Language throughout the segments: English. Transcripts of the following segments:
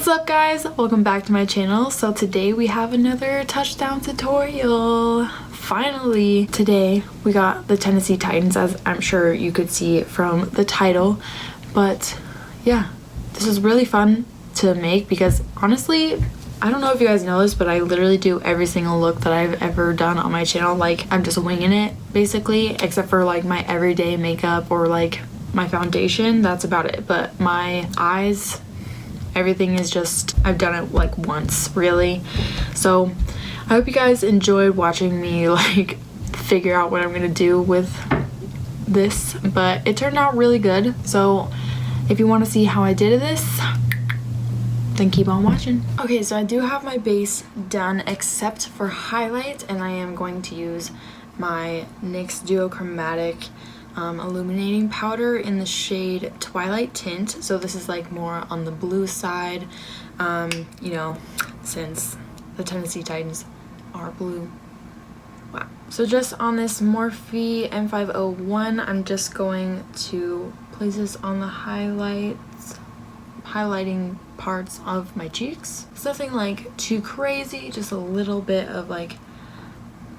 What's up guys? Welcome back to my channel. So today we have another touchdown tutorial. Finally, today we got the Tennessee Titans, as I'm sure you could see from the title. But yeah, this is really fun to make because honestly, I don't know if you guys know this, but I literally do every single look that I've ever done on my channel. Like, I'm just winging it basically, except for like my everyday makeup or like my foundation. That's about it. But my eyes, everything is just, I've done it like once really. So I hope you guys enjoyed watching me like figure out what I'm gonna do with this, but it turned out really good. So if you want to see how I did this, then keep on watching. Okay, so I do have my base done except for highlight, and I am going to use my NYX Duochromatic illuminating powder in the shade Twilight Tint. So this is like more on the blue side, you know, since the Tennessee Titans are blue. Wow. So just on this Morphe M501, I'm just going to place this on the highlights, highlighting parts of my cheeks. It's nothing like too crazy, just a little bit of like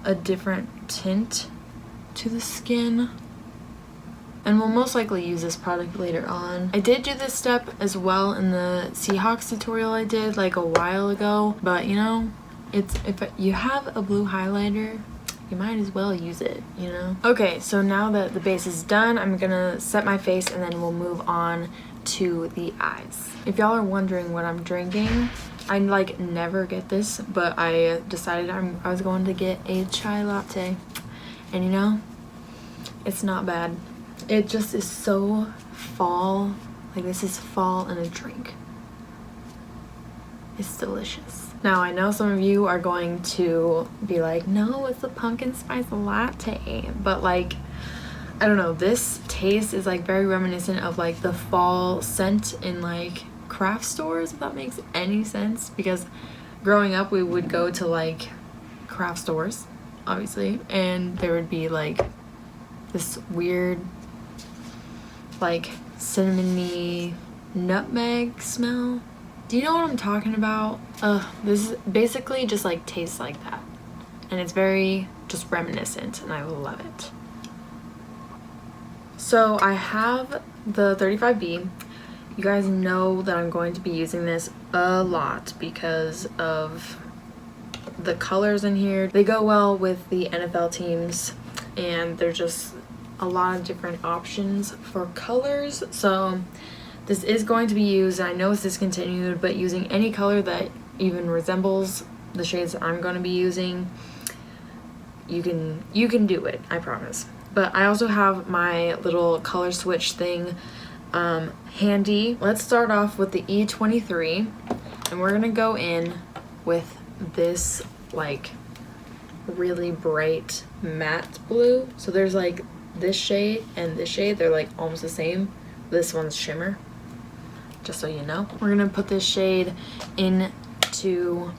a different tint to the skin. And we'll most likely use this product later on. I did do this step as well in the Seahawks tutorial I did like a while ago, but you know, it's, if you have a blue highlighter, you might as well use it, you know? Okay, so now that the base is done, I'm gonna set my face and then we'll move on to the eyes. If y'all are wondering what I'm drinking, I like never get this, but I decided I was going to get a chai latte, and you know, it's not bad. It just is so fall. Like, this is fall in a drink. It's delicious. Now I know some of you are going to be like, no, it's a pumpkin spice latte, but like, I don't know, this taste is like very reminiscent of like the fall scent in like craft stores, if that makes any sense, because growing up we would go to like craft stores obviously, and there would be like this weird like cinnamony nutmeg smell. Do you know what I'm talking about? This is basically just like tastes like that, and it's very just reminiscent, and I love it. So I have the 35B. You guys know that I'm going to be using this a lot because of the colors in here. They go well with the NFL teams, and they're just a lot of different options for colors. So this is going to be used, and I know it's discontinued, but using any color that even resembles the shades that I'm going to be using, you can do it, I promise. But I also have my little color switch thing handy. Let's start off with the E23, and we're gonna go in with this like really bright matte blue. So there's like this shade and this shade, they're like almost the same. This one's shimmer, just so you know. We're gonna put this shade into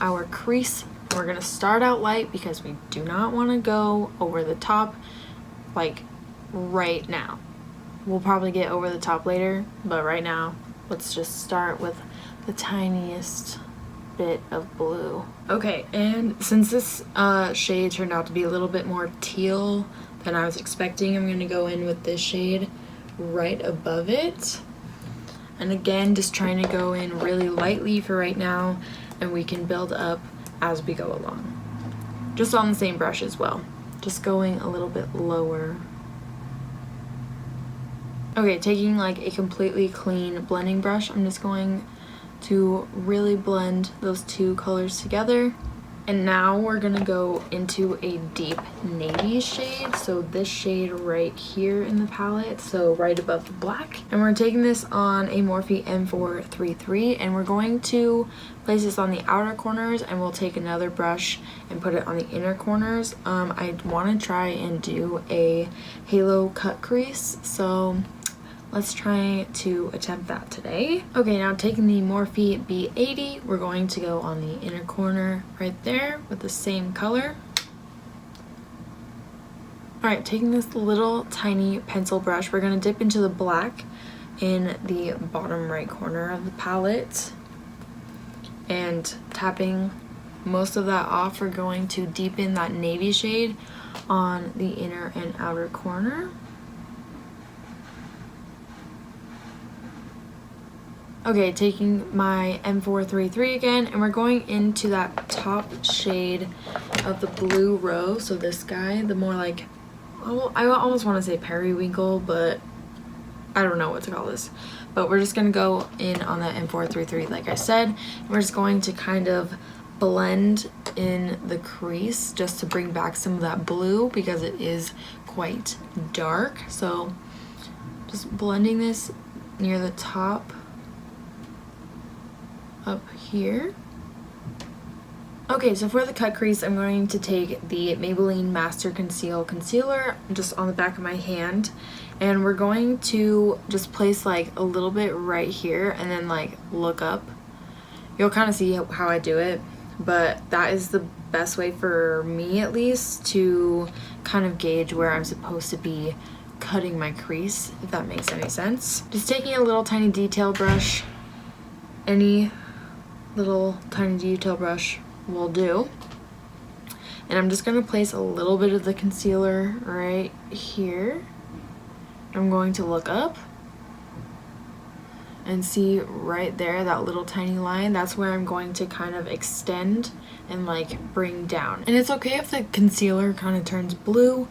our crease. We're gonna start out light because we do not want to go over the top like right now. We'll probably get over the top later, but right now let's just start with the tiniest bit of blue. Okay, and since this shade turned out to be a little bit more teal than I was expecting, I'm gonna go in with this shade right above it. And again, just trying to go in really lightly for right now, and we can build up as we go along. Just on the same brush as well. Just going a little bit lower. Okay, taking like a completely clean blending brush, I'm just going to really blend those two colors together. And now we're gonna go into a deep navy shade. So this shade right here in the palette, so right above the black. And we're taking this on a Morphe M433, and we're going to place this on the outer corners, and we'll take another brush and put it on the inner corners. I want to try and do a halo cut crease, so let's try to attempt that today. Okay, now taking the Morphe B80, we're going to go on the inner corner right there with the same color. Alright, taking this little tiny pencil brush, we're going to dip into the black in the bottom right corner of the palette. and tapping most of that off, we're going to deepen that navy shade on the inner and outer corner. Okay, taking my M433 again, and we're going into that top shade of the blue rose. So this guy, the more like, oh, I almost want to say periwinkle, but I don't know what to call this. But we're just gonna go in on that M433 like I said, and we're just going to kind of blend in the crease just to bring back some of that blue because it is quite dark. So just blending this near the top up here. Okay, so for the cut crease, I'm going to take the Maybelline Master Conceal Concealer just on the back of my hand, and we're going to just place like a little bit right here and then like look up. You'll kind of see how I do it, but that is the best way for me at least to kind of gauge where I'm supposed to be cutting my crease, if that makes any sense. Just taking a little tiny detail brush, any little tiny detail brush will do, and I'm just going to place a little bit of the concealer right here. I'm going to look up and see right there, that little tiny line. That's where I'm going to kind of extend and like bring down. And it's okay if the concealer kind of turns blue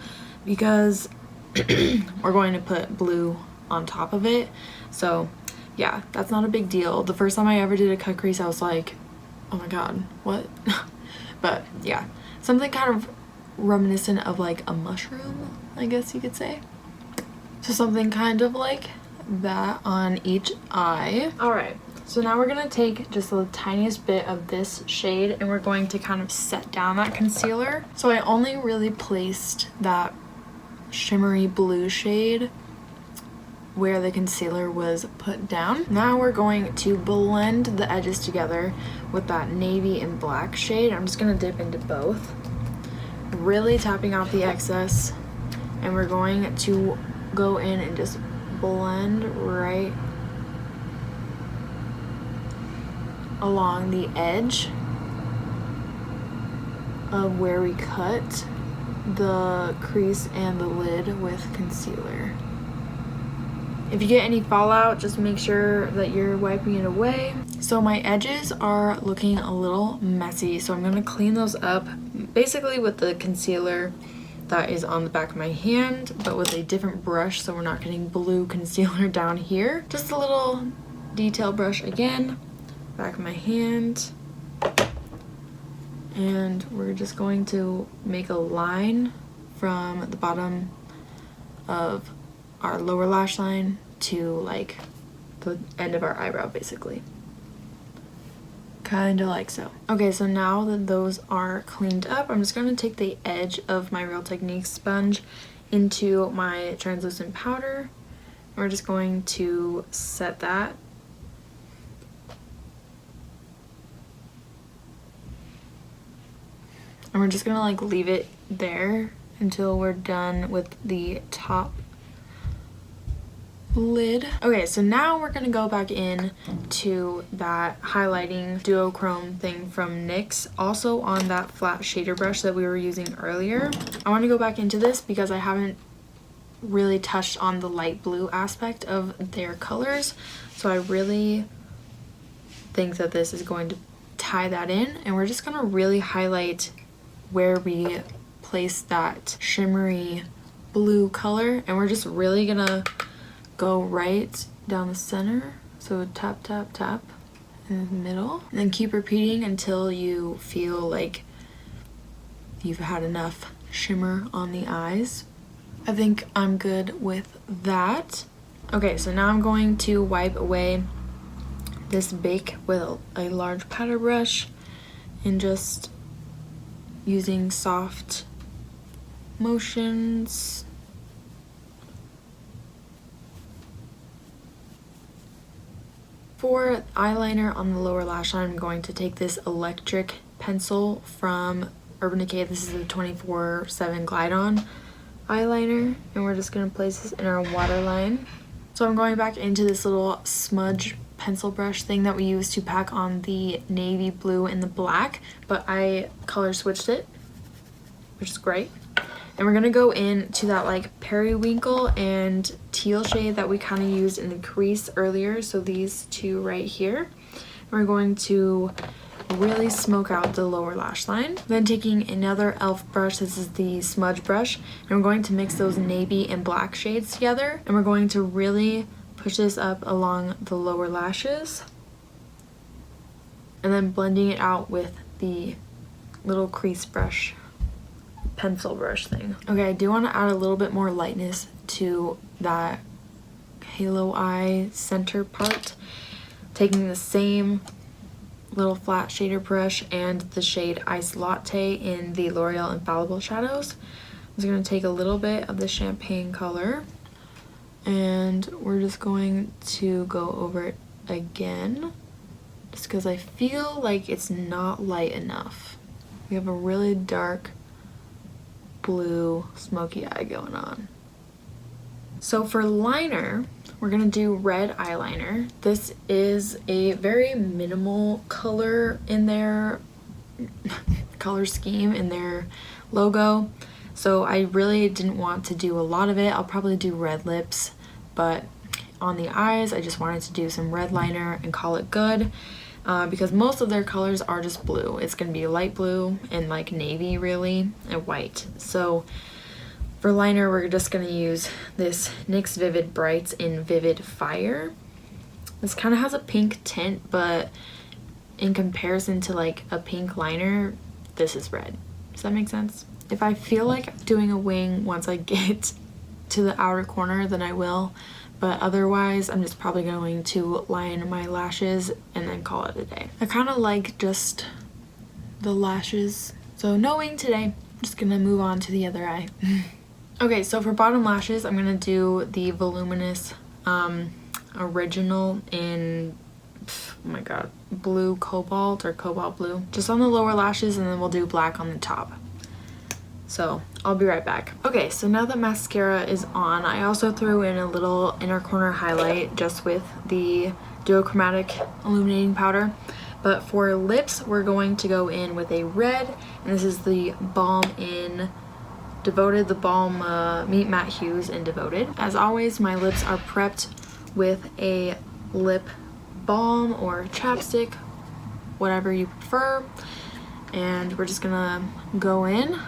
because we're going to put blue on top of it. So yeah, that's not a big deal. The first time I ever did a cut crease, I was like, oh my god, what? But yeah, something kind of reminiscent of like a mushroom, I guess you could say. So something kind of like that on each eye. All right, so now we're gonna take just the tiniest bit of this shade and we're going to kind of set down that concealer. So I only really placed that shimmery blue shade where the concealer was put down. Now we're going to blend the edges together with that navy and black shade. I'm just gonna dip into both, really tapping out the excess, and we're going to go in and just blend right along the edge of where we cut the crease and the lid with concealer. If you get any fallout, just make sure that you're wiping it away. So my edges are looking a little messy, so I'm gonna clean those up basically with the concealer that is on the back of my hand, but with a different brush so we're not getting blue concealer down here. Just a little detail brush again, back of my hand. And we're just going to make a line from the bottom of our lower lash line to like the end of our eyebrow basically. Kind of like so. Okay, so now that those are cleaned up, I'm just going to take the edge of my Real Techniques sponge into my translucent powder. We're just going to set that. And we're just going to like leave it there until we're done with the top lid. Okay, so now we're gonna go back in to that highlighting duochrome thing from NYX, also on that flat shader brush that we were using earlier. I want to go back into this because I haven't really touched on the light blue aspect of their colors, so I really think that this is going to tie that in, and we're just gonna really highlight where we place that shimmery blue color, and we're just really gonna go right down the center. So tap, tap, tap in the middle. And then keep repeating until you feel like you've had enough shimmer on the eyes. I think I'm good with that. Okay, so now I'm going to wipe away this bake with a large powder brush and just using soft motions. For eyeliner on the lower lash line, I'm going to take this electric pencil from Urban Decay. This is a 24/7 Glide On eyeliner, and we're just going to place this in our waterline. So I'm going back into this little smudge pencil brush thing that we use to pack on the navy blue and the black, but I color switched it, which is great. And we're gonna go into that like periwinkle and teal shade that we kind of used in the crease earlier. So these two right here. We're going to really smoke out the lower lash line. Then taking another e.l.f. brush, this is the Smudge Brush, and we're going to mix those navy and black shades together. And we're going to really push this up along the lower lashes. And then blending it out with the little crease brush, pencil brush thing. Okay, I do want to add a little bit more lightness to that halo eye center part. Taking the same little flat shader brush and the shade Ice Latte in the L'Oreal Infallible shadows. I'm just going to take a little bit of the champagne color and we're just going to go over it again, just because I feel like it's not light enough. We have a really dark blue smoky eye going on. So for liner, we're gonna do red eyeliner. This is a very minimal color in their color scheme in their logo. So I really didn't want to do a lot of it. I'll probably do red lips, but on the eyes, I just wanted to do some red liner and call it good. Because most of their colors are just blue. It's gonna be light blue and like navy really, and white. So for liner, we're just going to use this NYX Vivid Brights in Vivid Fire. This kind of has a pink tint, but in comparison to like a pink liner, this is red. Does that make sense? If I feel like doing a wing once I get to the outer corner, then I will. But otherwise, I'm just probably going to line my lashes and then call it a day. I kind of like just the lashes. So no wing today. I'm just going to move on to the other eye. Okay, so for bottom lashes, I'm going to do the Voluminous original in, oh my god, blue cobalt or cobalt blue. Just on the lower lashes, and then we'll do black on the top. So I'll be right back. Okay, so now that mascara is on, I also threw in a little inner corner highlight just with the Duochromatic illuminating powder. But for lips, we're going to go in with a red, and this is the Balm in Devoted, the Balm Meet Matte Hughes in Devoted. As always, my lips are prepped with a lip balm or chapstick, whatever you prefer. And we're just gonna go in.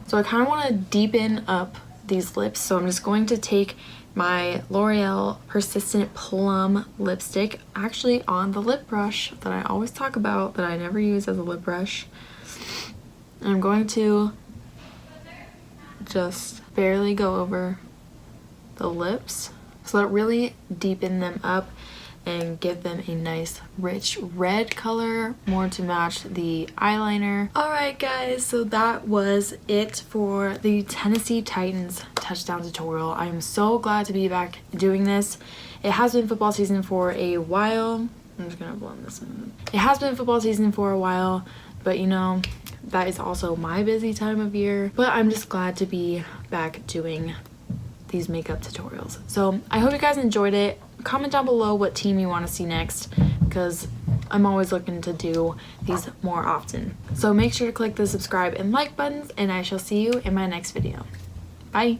So I kind of want to deepen up these lips, so I'm just going to take my L'Oreal Persistent Plum lipstick, actually on the lip brush that I always talk about, that I never use as a lip brush. And I'm going to just barely go over the lips so that really deepen them up and give them a nice rich red color, more to match the eyeliner. Alright guys, so that was it for the Tennessee Titans touchdown tutorial. I am so glad to be back doing this. It has been football season for a while. I'm just gonna blend this in. It has been football season for a while, but you know, that is also my busy time of year. But I'm just glad to be back doing these makeup tutorials. So I hope you guys enjoyed it. Comment down below what team you want to see next, because I'm always looking to do these more often. So make sure to click the subscribe and like buttons, and I shall see you in my next video. Bye!